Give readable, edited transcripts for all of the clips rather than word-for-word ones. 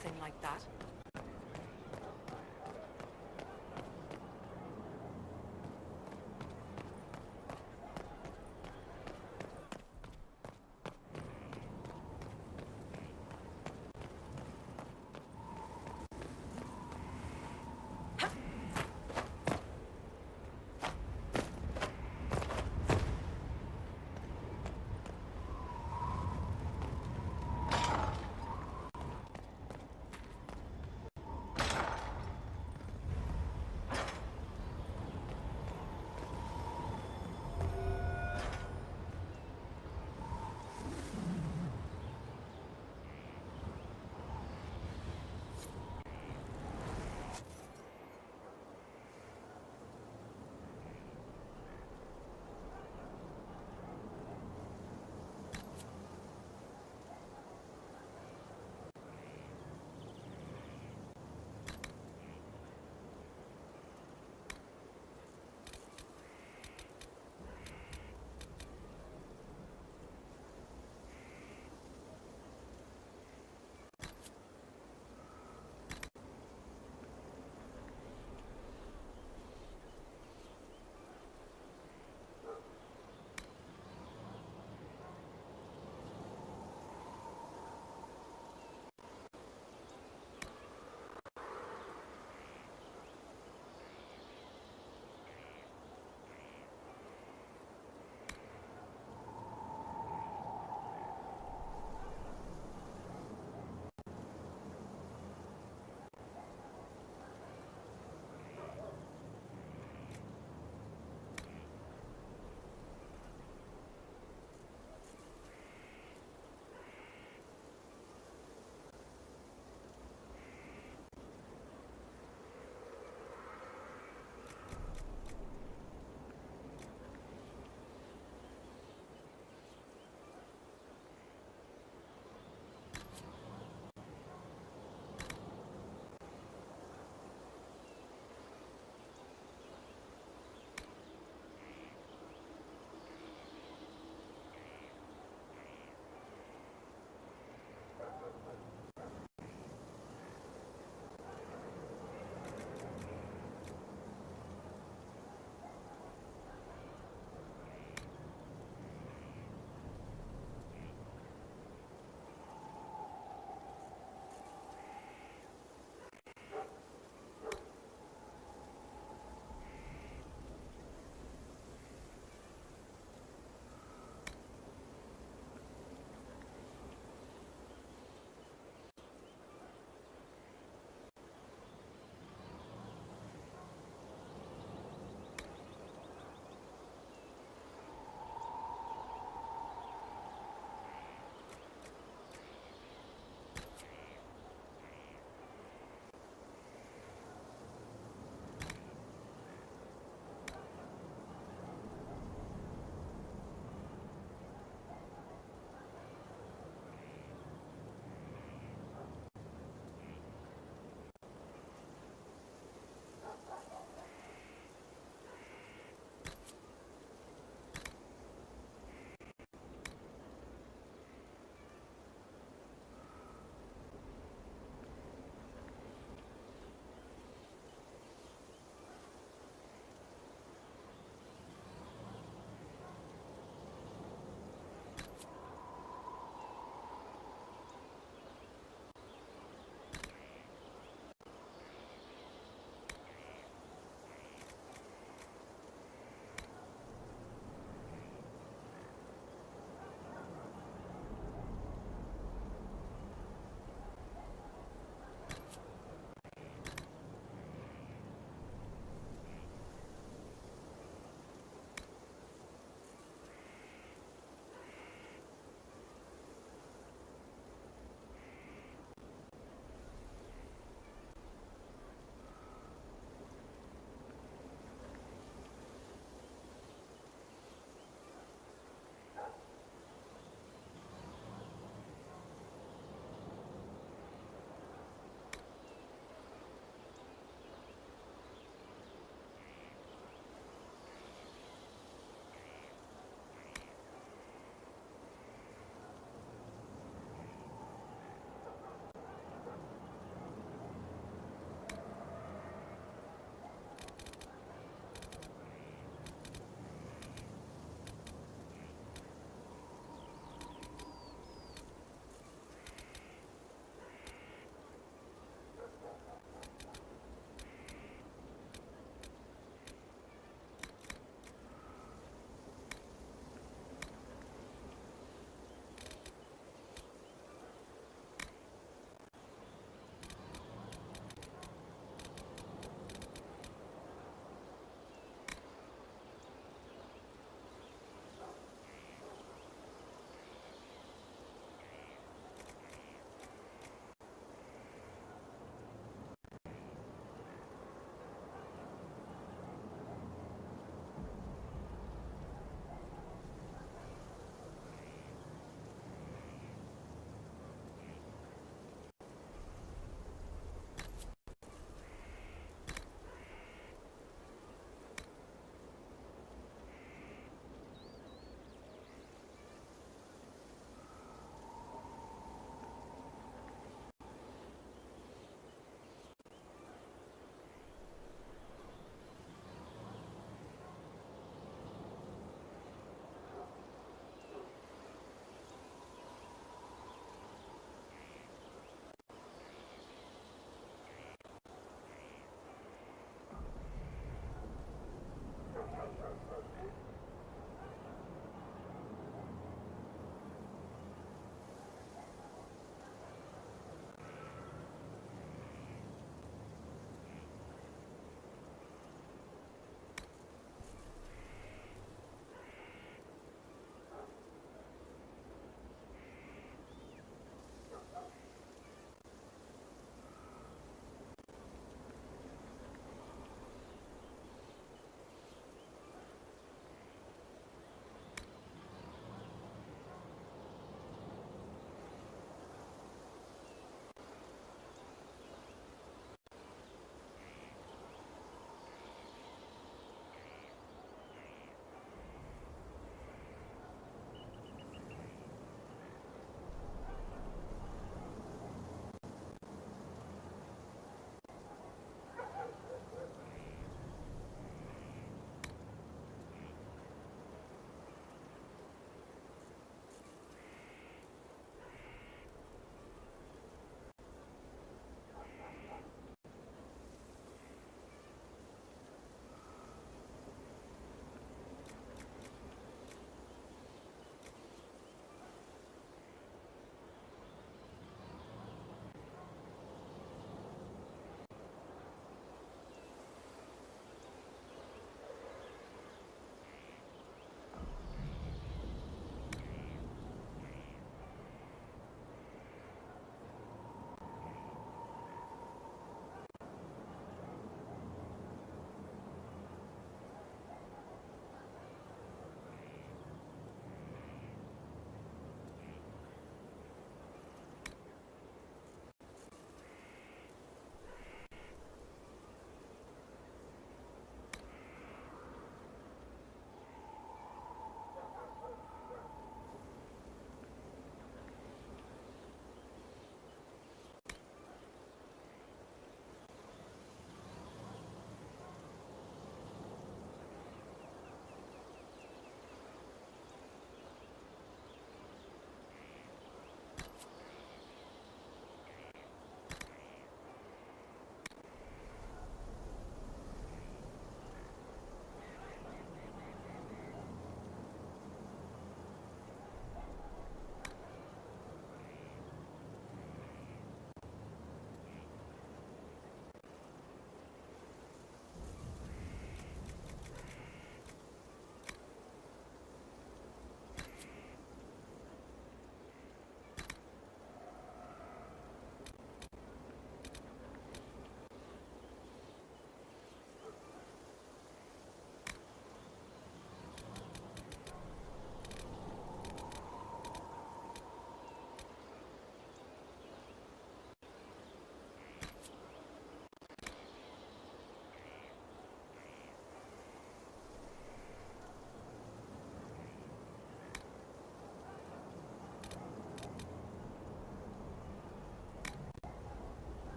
something like that.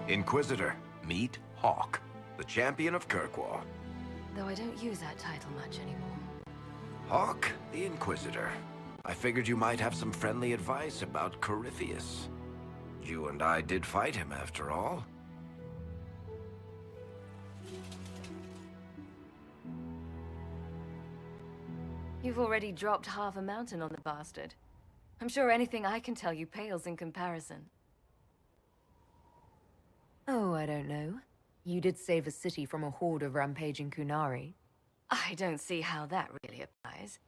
Inquisitor, meet Hawk, the champion of Kirkwall. Though I don't use that title much anymore. Hawk, the Inquisitor. I figured you might have some friendly advice about Corypheus. You and I did fight him, after all. You've already dropped half a mountain on the bastard. I'm sure anything I can tell you pales in comparison. Oh, I don't know. You did save a city from a horde of rampaging Kunari. I don't see how that really applies.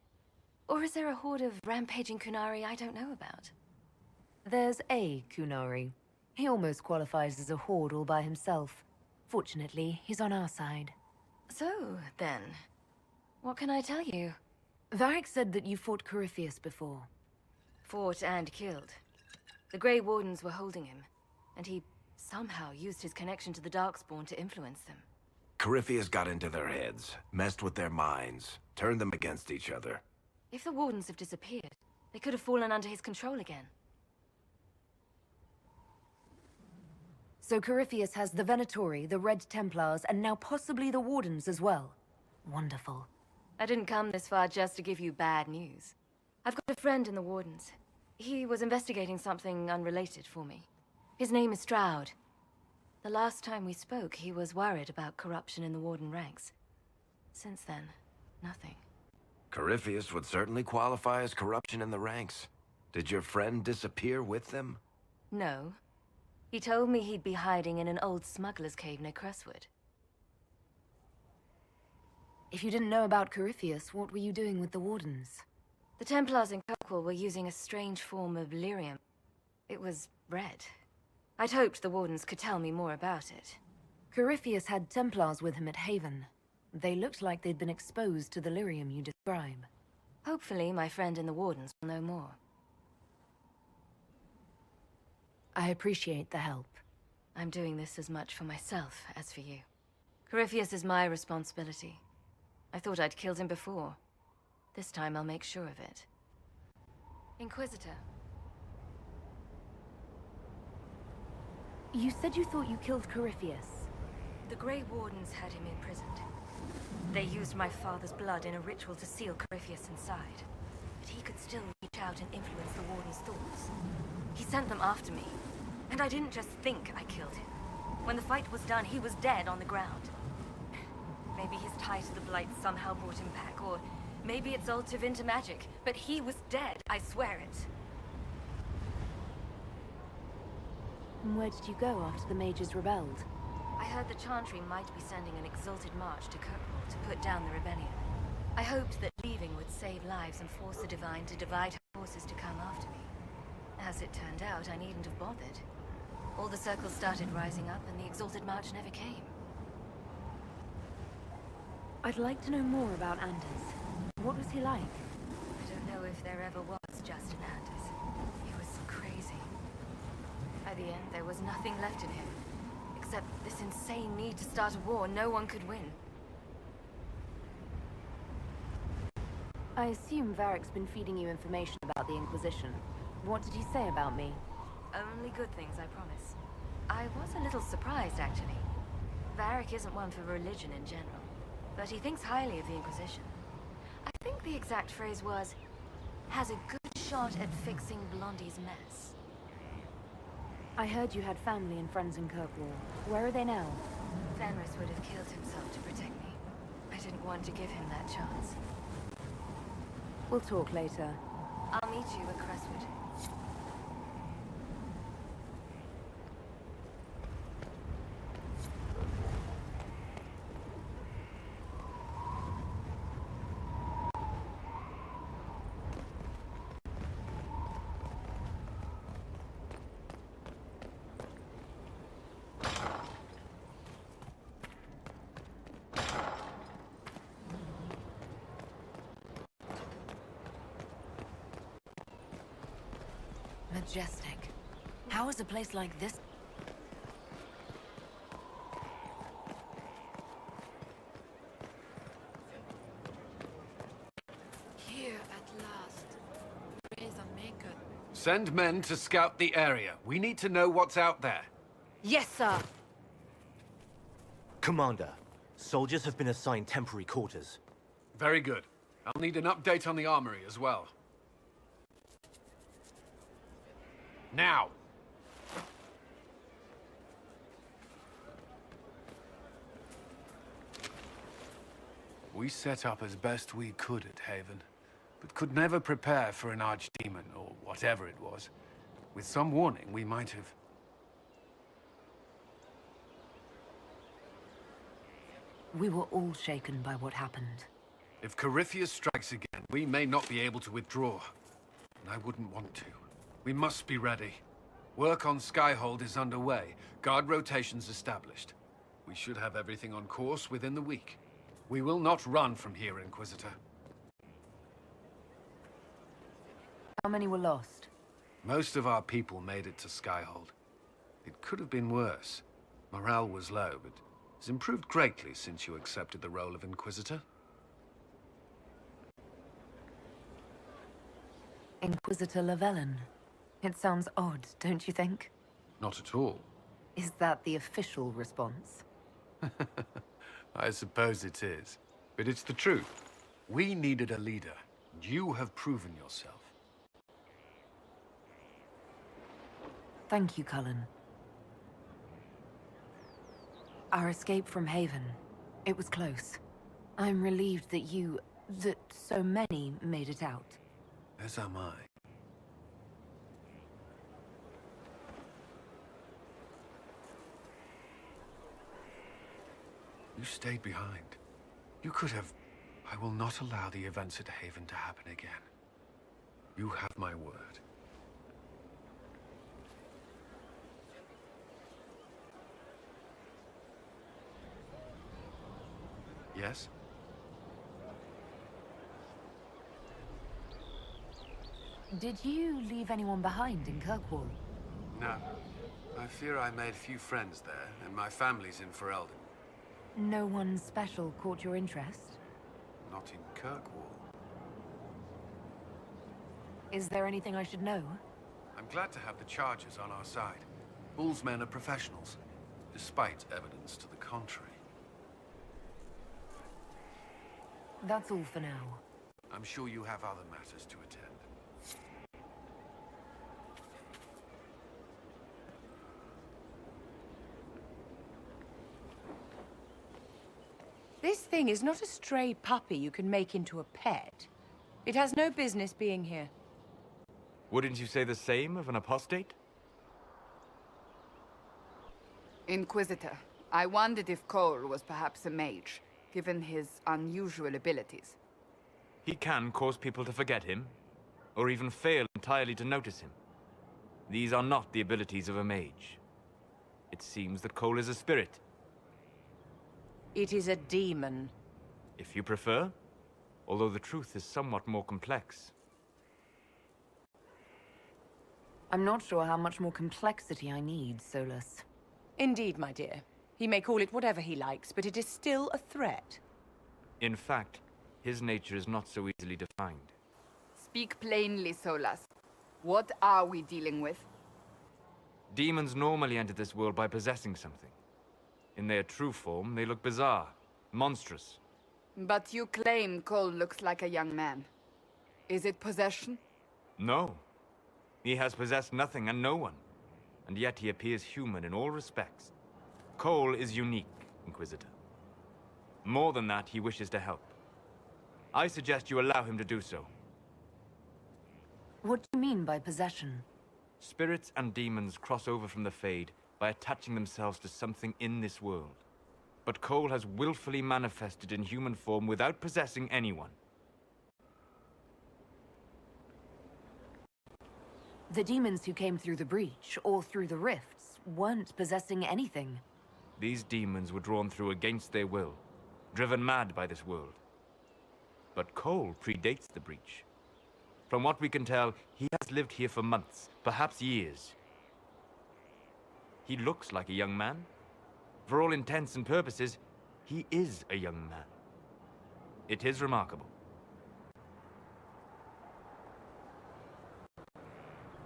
Or is there a horde of rampaging Kunari I don't know about? There's a Kunari. He almost qualifies as a horde all by himself. Fortunately, he's on our side. So, then, what can I tell you? Varric said that you fought Corypheus before. Fought and killed. The Grey Wardens were holding him, and he somehow used his connection to the Darkspawn to influence them. Corypheus got into their heads, messed with their minds, turned them against each other. If the Wardens have disappeared, they could have fallen under his control again. So Corypheus has the Venatori, the Red Templars, and now possibly the Wardens as well. Wonderful. I didn't come this far just to give you bad news. I've got a friend in the Wardens. He was investigating something unrelated for me. His name is Stroud. The last time we spoke, he was worried about corruption in the Warden ranks. Since then, nothing. Corypheus would certainly qualify as corruption in the ranks. Did your friend disappear with them? No. He told me he'd be hiding in an old smuggler's cave near Crestwood. If you didn't know about Corypheus, what were you doing with the Wardens? The Templars in Kirkwall were using a strange form of lyrium. It was red. I'd hoped the Wardens could tell me more about it. Corypheus had Templars with him at Haven. They looked like they'd been exposed to the lyrium you describe. Hopefully, my friend in the Wardens will know more. I appreciate the help. I'm doing this as much for myself as for you. Corypheus is my responsibility. I thought I'd killed him before. This time I'll make sure of it. Inquisitor. You said you thought you killed Corypheus. The Grey Wardens had him imprisoned. They used my father's blood in a ritual to seal Corypheus inside. But he could still reach out and influence the Warden's thoughts. He sent them after me. And I didn't just think I killed him. When the fight was done, he was dead on the ground. Maybe his tie to the Blight somehow brought him back, or maybe it's all Tevinter magic. But he was dead, I swear it. And where did you go after the mages rebelled? I heard the Chantry might be sending an exalted march to Kirkwall to put down the rebellion. I hoped that leaving would save lives and force the Divine to divide her forces to come after me. As it turned out, I needn't have bothered. All the circles started rising up, and the exalted march never came. I'd like to know more about Anders. What was he like? I don't know if there ever was just an Anders. He was crazy. By the end, there was nothing left in him. Except this insane need to start a war no one could win. I assume Varric's been feeding you information about the Inquisition. What did he say about me? Only good things, I promise. I was a little surprised, actually. Varric isn't one for religion in general, but he thinks highly of the Inquisition. I think the exact phrase was, has a good shot at fixing Blondie's mess. I heard you had family and friends in Kirkwall. Where are they now? Fenris would have killed himself to protect me. I didn't want to give him that chance. We'll talk later. I'll meet you at Crestwood. Majestic. How is a place like this? Here at last. Praise our maker. Send men to scout the area. We need to know what's out there. Yes, sir. Commander, soldiers have been assigned temporary quarters. Very good. I'll need an update on the armory as well. Now! We set up as best we could at Haven, but could never prepare for an archdemon, or whatever it was. With some warning, we might have... We were all shaken by what happened. If Corypheus strikes again, we may not be able to withdraw. And I wouldn't want to. We must be ready. Work on Skyhold is underway. Guard rotations established. We should have everything on course within the week. We will not run from here, Inquisitor. How many were lost? Most of our people made it to Skyhold. It could have been worse. Morale was low, but it's improved greatly since you accepted the role of Inquisitor. Inquisitor Llewellyn. It sounds odd, don't you think? Not at all. Is that the official response? I suppose it is. But it's the truth. We needed a leader. And you have proven yourself. Thank you, Cullen. Our escape from Haven. It was close. I'm relieved that so many made it out. As am I. You stayed behind. You could have... I will not allow the events at Haven to happen again. You have my word. Yes? Did you leave anyone behind in Kirkwall? No. I fear I made few friends there, and my family's in Ferelden. No one special caught your interest? Not in Kirkwall. Is there anything I should know? I'm glad to have the Chargers on our side. Bull's men are professionals, despite evidence to the contrary. That's all for now. I'm sure you have other matters to attend. This thing is not a stray puppy you can make into a pet. It has no business being here. Wouldn't you say the same of an apostate? Inquisitor, I wondered if Cole was perhaps a mage, given his unusual abilities. He can cause people to forget him, or even fail entirely to notice him. These are not the abilities of a mage. It seems that Cole is a spirit. It is a demon. If you prefer, although the truth is somewhat more complex. I'm not sure how much more complexity I need, Solus. Indeed, my dear. He may call it whatever he likes, but it is still a threat. In fact, his nature is not so easily defined. Speak plainly, Solus. What are we dealing with? Demons normally enter this world by possessing something. In their true form, they look bizarre, monstrous. But you claim Cole looks like a young man. Is it possession? No. He has possessed nothing and no one. And yet he appears human in all respects. Cole is unique, Inquisitor. More than that, he wishes to help. I suggest you allow him to do so. What do you mean by possession? Spirits and demons cross over from the Fade by attaching themselves to something in this world. But Cole has willfully manifested in human form without possessing anyone. The demons who came through the breach, or through the rifts, weren't possessing anything. These demons were drawn through against their will, driven mad by this world. But Cole predates the breach. From what we can tell, he has lived here for months, perhaps years. He looks like a young man. For all intents and purposes, he is a young man. It is remarkable.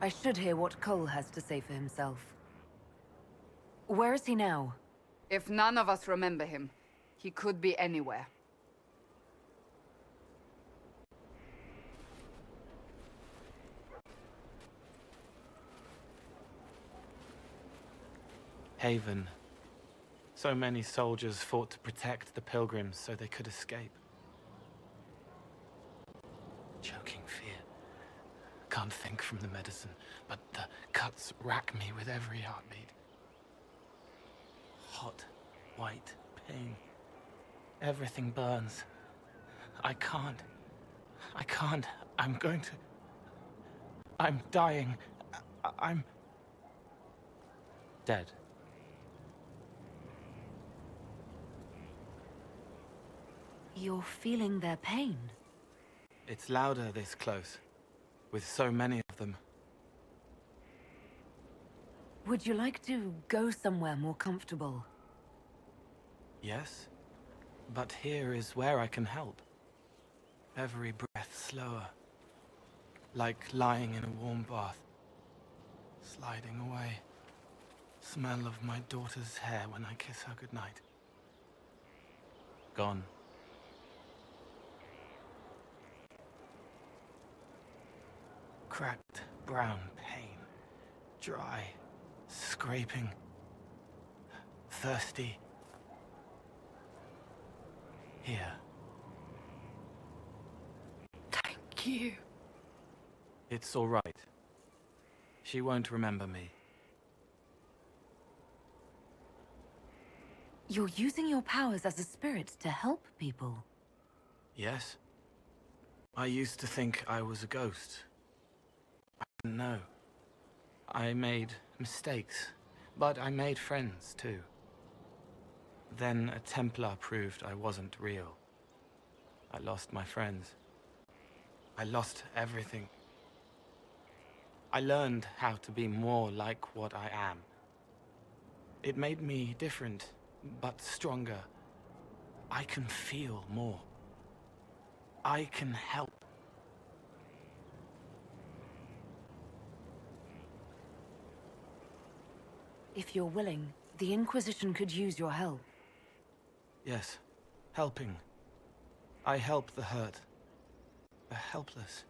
I should hear what Cole has to say for himself. Where is he now? If none of us remember him, he could be anywhere. Haven. So many soldiers fought to protect the pilgrims so they could escape. Choking fear. Can't think from the medicine, but the cuts rack me with every heartbeat. Hot, white pain. Everything burns. I can't. I'm going to... I'm dying. I'm... dead. You're feeling their pain? It's louder this close, with so many of them. Would you like to go somewhere more comfortable? Yes, but here is where I can help. Every breath slower, like lying in a warm bath, sliding away. Smell of my daughter's hair when I kiss her goodnight. Gone. Cracked brown pain, dry, scraping, thirsty. Here. Thank you. It's all right. She won't remember me. You're using your powers as a spirit to help people. Yes? I used to think I was a ghost. I didn't know. I made mistakes, but I made friends too. Then a Templar proved I wasn't real. I lost my friends. I lost everything. I learned how to be more like what I am. It made me different, but stronger. I can feel more. I can help. If you're willing, the Inquisition could use your help. Yes, helping. I help the hurt. The helpless.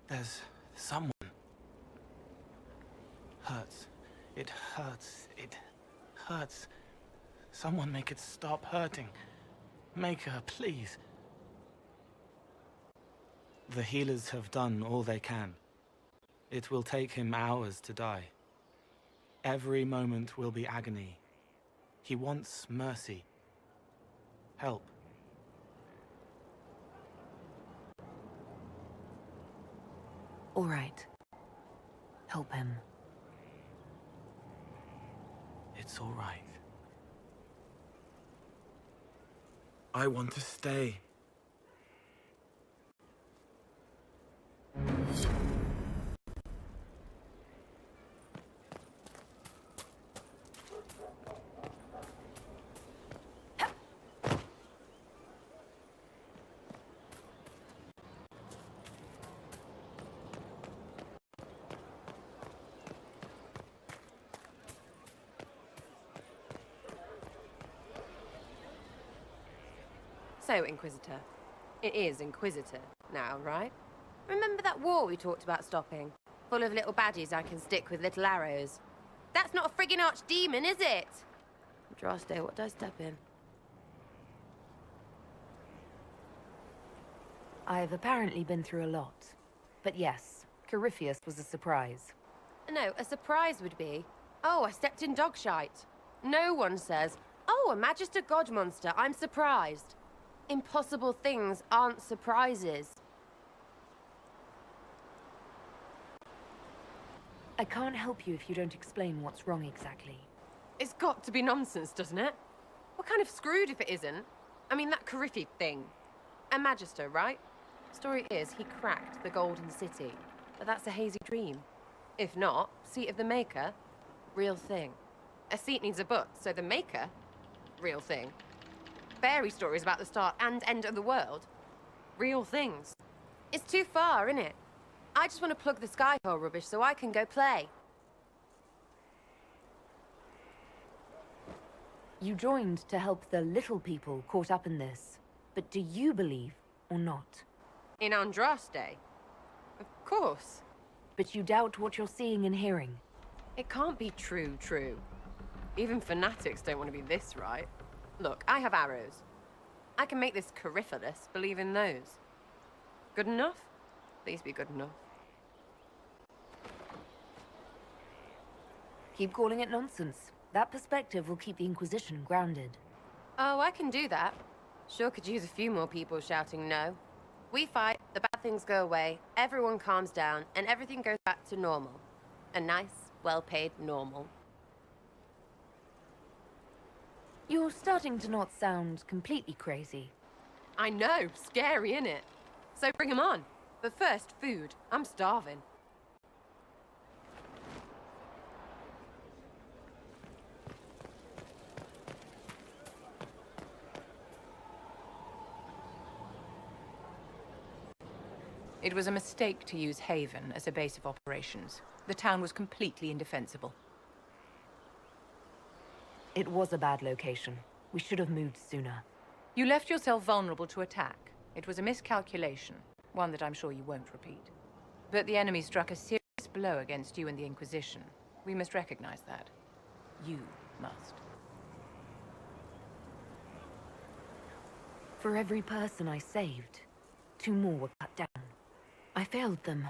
There's someone. Hurts. It hurts. It hurts. Someone make it stop hurting. Make her, please. The healers have done all they can. It will take him hours to die. Every moment will be agony. He wants mercy. Help. All right. Help him. It's all right. I want to stay. So, Inquisitor. It is Inquisitor now, right? Remember that war we talked about stopping? Full of little baddies I can stick with little arrows. That's not a friggin' archdemon, is it? Droste, what did I step in? I've apparently been through a lot. But yes, Corypheus was a surprise. No, a surprise would be, oh, I stepped in dog shite. No one says, oh, a Magister God monster, I'm surprised. Impossible things aren't surprises. I can't help you if you don't explain what's wrong exactly. It's got to be nonsense, doesn't it? We're kind of screwed if it isn't. I mean, that Corypheus thing. A Magister, right? Story is, he cracked the Golden City. But that's a hazy dream. If not, seat of the Maker, real thing. A seat needs a butt, so the Maker, real thing. Fairy stories about the start and end of the world, real things. It's too far, innit? I just want to plug the Skyhole rubbish so I can go play. You joined to help the little people caught up in this. But do you believe or not? In Andraste? Of course. But you doubt what you're seeing and hearing. It can't be true. Even fanatics don't want to be this right. Look, I have arrows. I can make this Corypheus believe in those. Good enough? Please be good enough. Keep calling it nonsense. That perspective will keep the Inquisition grounded. Oh, I can do that. Sure could use a few more people shouting no. We fight, the bad things go away, everyone calms down, and everything goes back to normal. A nice, well-paid normal. You're starting to not sound completely crazy. I know, scary, innit? So bring 'em on. But first, food. I'm starving. It was a mistake to use Haven as a base of operations. The town was completely indefensible. It was a bad location. We should have moved sooner. You left yourself vulnerable to attack. It was a miscalculation, one that I'm sure you won't repeat. But the enemy struck a serious blow against you and the Inquisition. We must recognize that. You must. For every person I saved, 2 more were cut down. I failed them.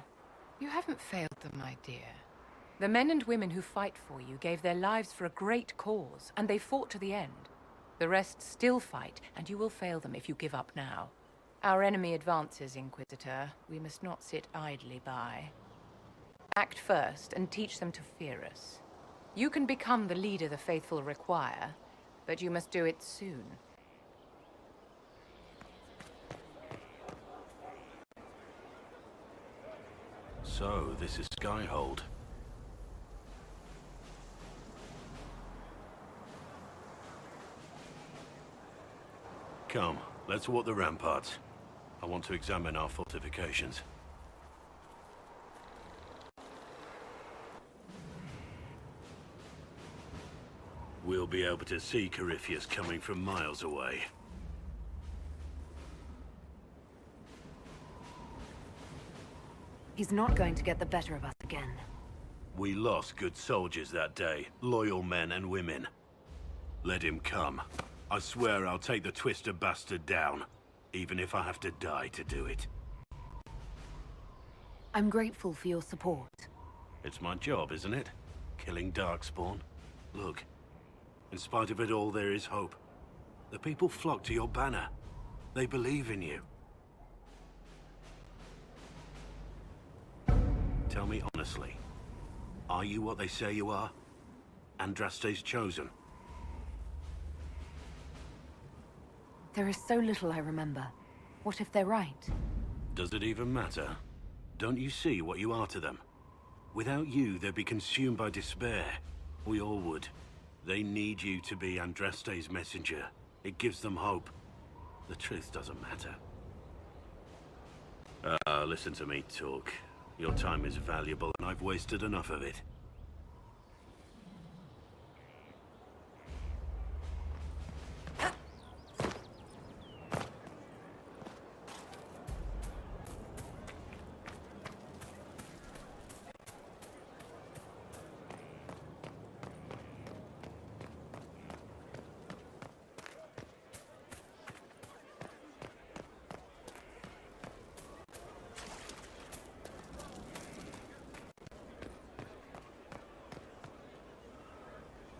You haven't failed them, my dear. The men and women who fight for you gave their lives for a great cause, and they fought to the end. The rest still fight, and you will fail them if you give up now. Our enemy advances, Inquisitor. We must not sit idly by. Act first, and teach them to fear us. You can become the leader the faithful require, but you must do it soon. So, this is Skyhold. Come, let's walk the ramparts. I want to examine our fortifications. We'll be able to see Corypheus coming from miles away. He's not going to get the better of us again. We lost good soldiers that day, loyal men and women. Let him come. I swear I'll take the Twister bastard down, even if I have to die to do it. I'm grateful for your support. It's my job, isn't it? Killing Darkspawn. Look, in spite of it all, there is hope. The people flock to your banner. They believe in you. Tell me honestly, are you what they say you are? Andraste's chosen? There is so little I remember. What if they're right? Does it even matter? Don't you see what you are to them? Without you, they'd be consumed by despair. We all would. They need you to be Andraste's messenger. It gives them hope. The truth doesn't matter. Listen to me talk. Your time is valuable, and I've wasted enough of it.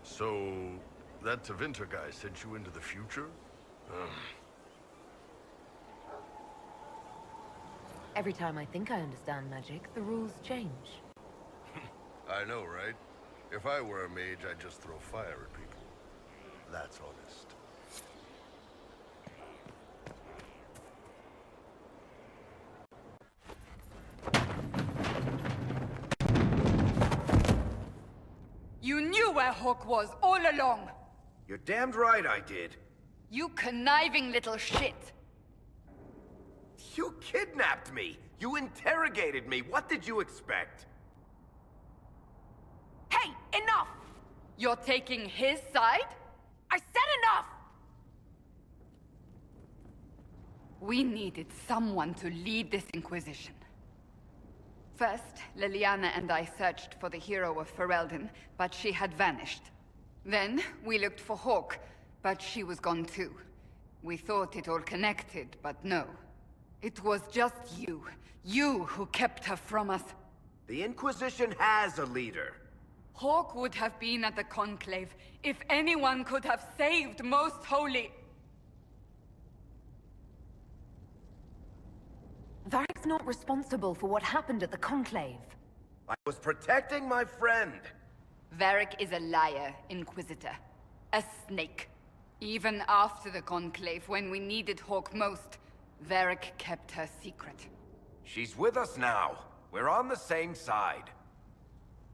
So, that Tevinter guy sent you into the future? Every time I think I understand magic, the rules change. I know, right? If I were a mage, I'd just throw fire at people. That's honest. You knew where Hawk was all along! You're damned right I did. You conniving little shit! You kidnapped me! You interrogated me! What did you expect? Hey, enough! You're taking his side? I said enough! We needed someone to lead this Inquisition. First, Liliana and I searched for the hero of Ferelden, but she had vanished. Then, we looked for Hawke, but she was gone too. We thought it all connected, but no. It was just you. You who kept her from us. The Inquisition has a leader. Hawke would have been at the Conclave if anyone could have saved Most Holy. Varric's not responsible for what happened at the Conclave. I was protecting my friend. Varric is a liar, Inquisitor. A snake. Even after the Conclave, when we needed Hawke most, Varric kept her secret. She's with us now. We're on the same side.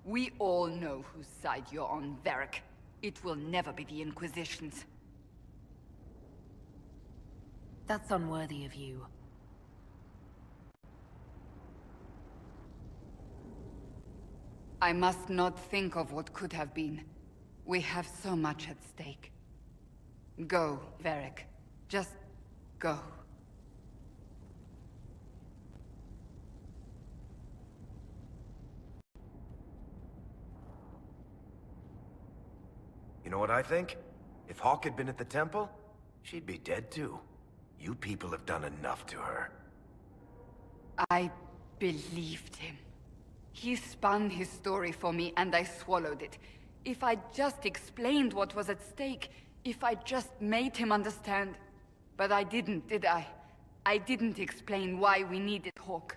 We all know whose side you're on, Varric. It will never be the Inquisition's. That's unworthy of you. I must not think of what could have been. We have so much at stake. Go, Varric. Just go. You know what I think? If Hawke had been at the temple, she'd be dead too. You people have done enough to her. I believed him. He spun his story for me, and I swallowed it. If I just explained what was at stake, if I just made him understand. But I didn't, did I? I didn't explain why we needed Hawke.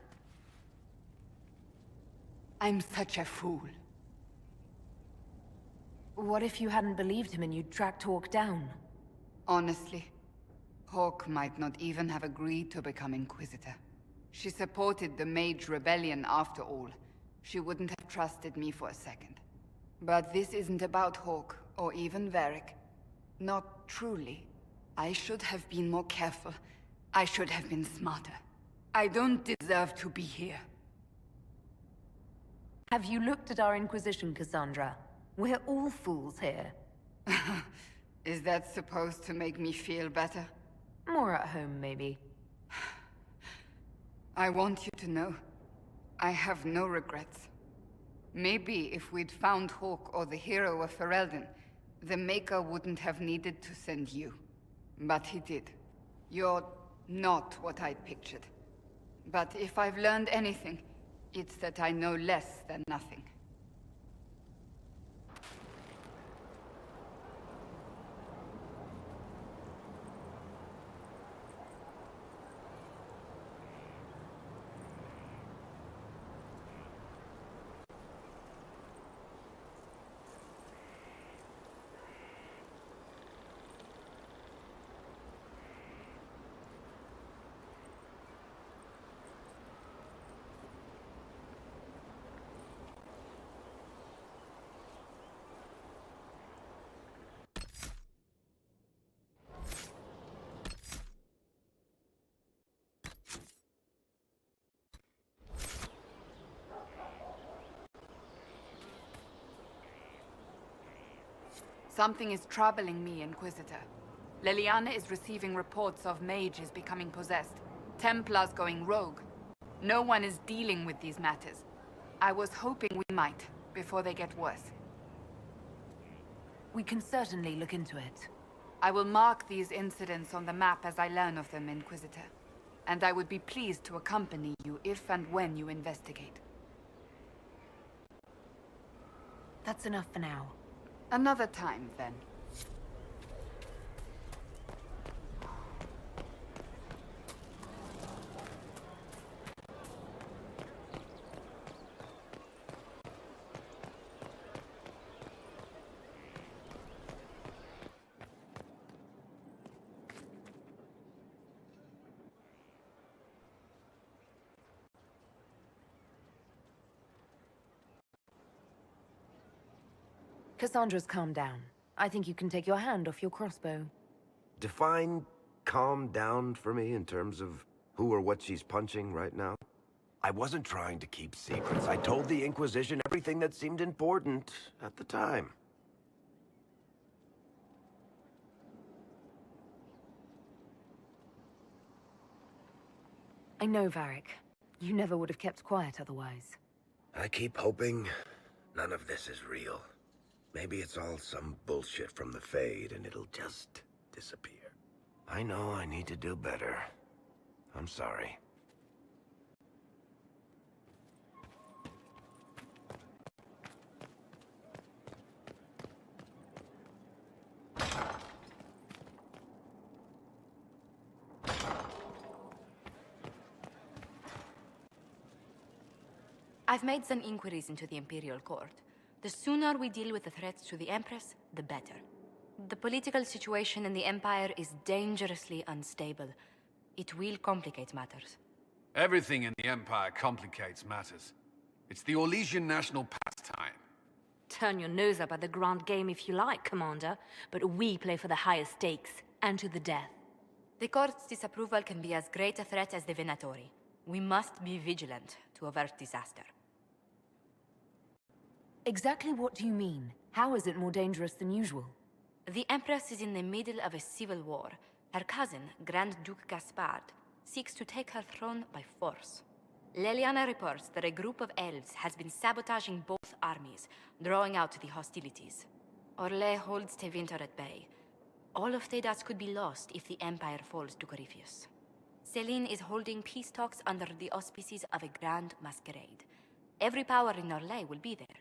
I'm such a fool. What if you hadn't believed him and you'd tracked Hawke down? Honestly, Hawke might not even have agreed to become Inquisitor. She supported the Mage Rebellion after all. She wouldn't have trusted me for a second. But this isn't about Hawke, or even Varric. Not truly. I should have been more careful. I should have been smarter. I don't deserve to be here. Have you looked at our Inquisition, Cassandra? We're all fools here. Is that supposed to make me feel better? More at home, maybe. I want you to know, I have no regrets. Maybe if we'd found Hawke or the hero of Ferelden, the Maker wouldn't have needed to send you. But he did. You're not what I'd pictured. But if I've learned anything, it's that I know less than nothing. Something is troubling me, Inquisitor. Liliana is receiving reports of mages becoming possessed, Templars going rogue. No one is dealing with these matters. I was hoping we might, before they get worse. We can certainly look into it. I will mark these incidents on the map as I learn of them, Inquisitor. And I would be pleased to accompany you if and when you investigate. That's enough for now. Another time, then. Cassandra's calmed down. I think you can take your hand off your crossbow. Define calm down for me in terms of who or what she's punching right now. I wasn't trying to keep secrets. I told the Inquisition everything that seemed important at the time. I know, Varric. You never would have kept quiet otherwise. I keep hoping none of this is real. Maybe it's all some bullshit from the Fade and it'll just disappear. I know I need to do better. I'm sorry. I've made some inquiries into the Imperial Court. The sooner we deal with the threats to the Empress, the better. The political situation in the Empire is dangerously unstable. It will complicate matters. Everything in the Empire complicates matters. It's the Orlesian national pastime. Turn your nose up at the grand game if you like, Commander, but we play for the highest stakes, and to the death. The Court's disapproval can be as great a threat as the Venatori. We must be vigilant to avert disaster. Exactly what do you mean? How is it more dangerous than usual? The Empress is in the middle of a civil war. Her cousin, Grand Duke Gaspard, seeks to take her throne by force. Leliana reports that a group of elves has been sabotaging both armies, drawing out the hostilities. Orlais holds Tevinter at bay. All of Thedas could be lost if the Empire falls to Corypheus. Selene is holding peace talks under the auspices of a grand masquerade. Every power in Orlais will be there.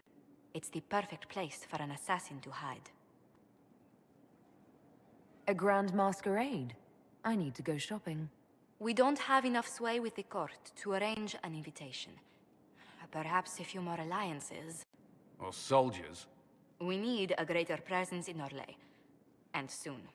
It's the perfect place for an assassin to hide. A grand masquerade? I need to go shopping. We don't have enough sway with the court to arrange an invitation. Perhaps a few more alliances. Or soldiers. We need a greater presence in Orlais. And soon.